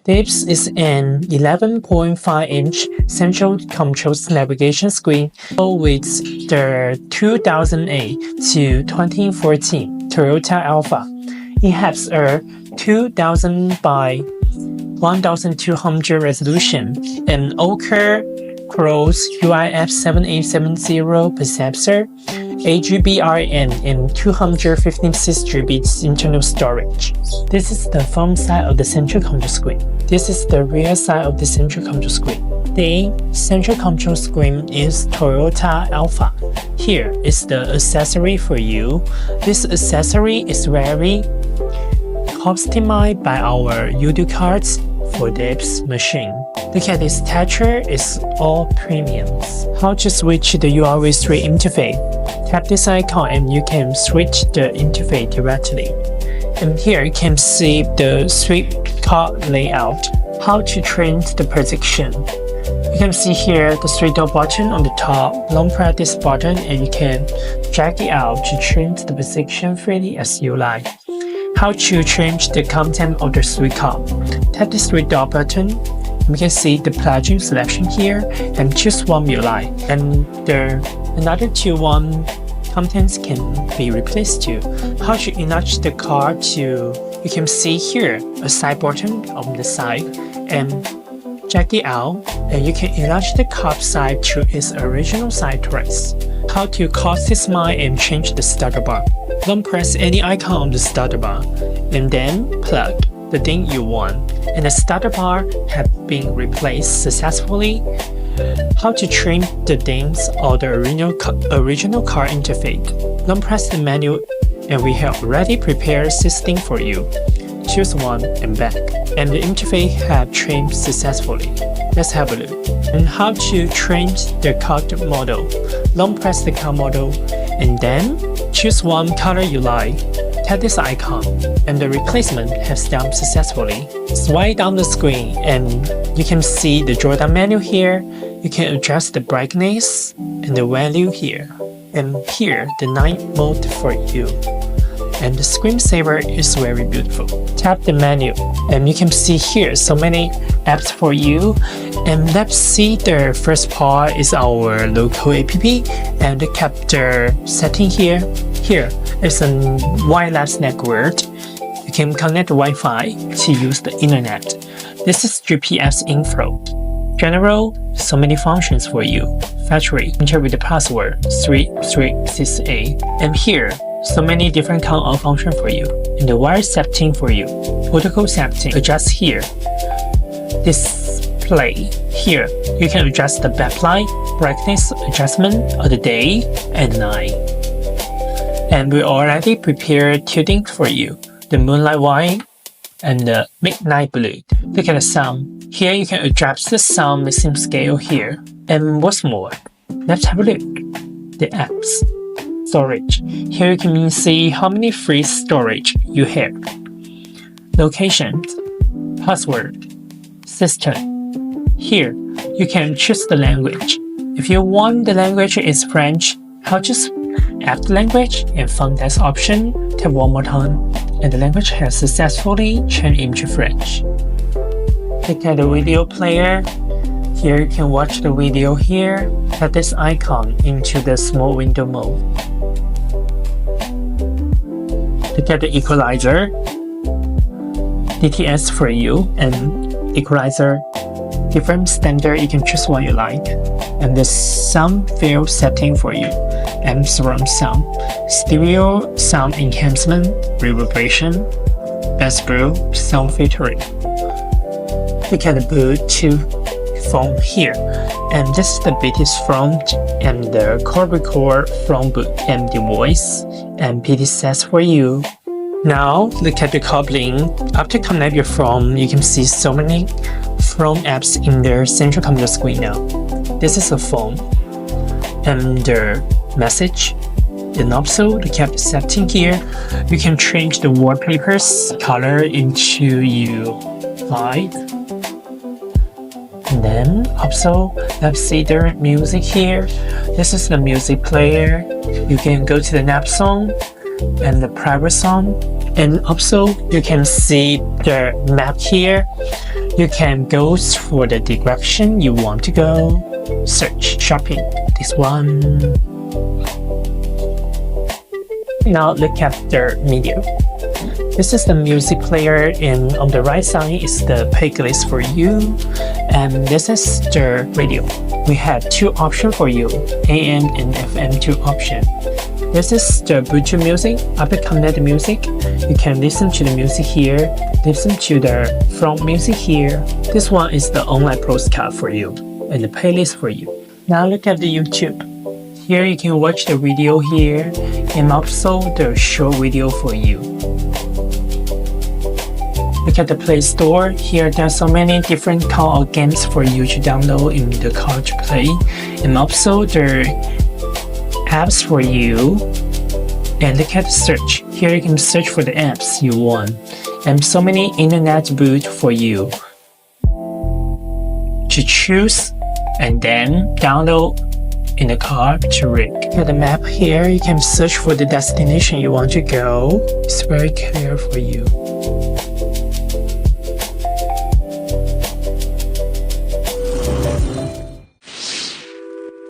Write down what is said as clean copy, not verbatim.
This is an 11.5-inch central controls navigation screen with the 2008 to 2014 Toyota Alphard. It has a 2000 by 1200 resolution and Youducar UIF 7870 processor, 8GB RAM and 256GB internal storage. This is the front side of the central control screen. This is the rear side of the central control screen. The central control screen is Toyota Alphard. Here is the accessory for you. This accessory is very customized by our Youducar for this machine. Look at this texture, it's all premiums. How to switch the URV3 interface? Tap this icon and you can switch the interface directly. And here you can see the sweep car layout. How to change the position? You can see here the three-dot button on the top. Long press this button and you can drag it out to change the position freely as you like. How to change the content of the sweep car? Tap this three-dot button. You can see the plugin selection here and choose one you like. And another two contents can be replaced too. How to enlarge the car to? You can see here a side button on the side and check it out, and you can enlarge the car side to its original size twice. How to customize and change the starter bar? Don't press any icon on the starter bar and then plug the thing you want, and the starter bar have been replaced successfully. How to trim the things or the original car interface? Don't press the menu and we have already prepared 16 for you. Choose one and back, and the interface have trimmed successfully. Let's have a look. And how to change the car model? Long press the car model and then choose one color you like. Tap this icon and the replacement has done successfully. Swipe down the screen and you can see the drop-down menu here. You can adjust the brightness and the value here. And here the night mode for you. And the screensaver is very beautiful. Tap the menu and you can see here so many apps for you. And let's see, the first part is our local app and the capture setting here. Here is a wireless network. You can connect Wi-Fi to use the internet. This is GPS info. General, so many functions for you. Factory, enter with the password 3368. And here, so many different kind of function for you. And the wire setting for you. Protocol setting, adjust here. Display, here you can adjust the backlight, brightness adjustment of the day and night. And we already prepared two things for you. The moonlight white and the midnight blue. Look at the sound. Here you can adjust the sound mixing scale here. And what's more, let's have a look. The apps. Storage. Here you can see how many free storage you have. Locations. Password. System. Here you can choose the language. If you want the language is French, I'll just add the language and find that option. Tap one more time and the language has successfully changed into French. Look at the video player. Here you can watch the video here. Tap this icon into the small window mode. Look at the equalizer. DTS for you and equalizer. Different standard, you can choose what you like. And the sound field setting for you. And surround sound. Stereo sound enhancement, reverberation, bass boost, sound filtering. Look at the Bluetooth phone here. And this is the British phone and the call record from boot and the voice and PD sets for you. Now look at the coupling. After connect your phone, you can see so many phone apps in the central computer screen now. This is a phone and the message. And also look at the setting here. You can change the wallpapers color into you like. And then also let's see the music here. This is the music player. You can go to the nap song and the private song, and also you can see the map here. You can go for the direction you want to go. Search shopping, this one. Now look at the media. This is the music player, and on the right side is the playlist for you. And this is the radio. We have two options for you, AM and FM 2 option. This is the Bluetooth music, Apple Connect music. You can listen to the music here, listen to the front music here. This one is the online postcard for you, and the playlist for you. Now look at the YouTube. Here you can watch the video here, and also the short video for you. Look at the Play Store. Here there are so many different kind of games for you to download in the car to play, and also the apps for you. And look at the search. Here you can search for the apps you want, and so many internet boot for you to choose and then download in the car to read. Look at the map here. You can search for the destination you want to go. It's very clear for you.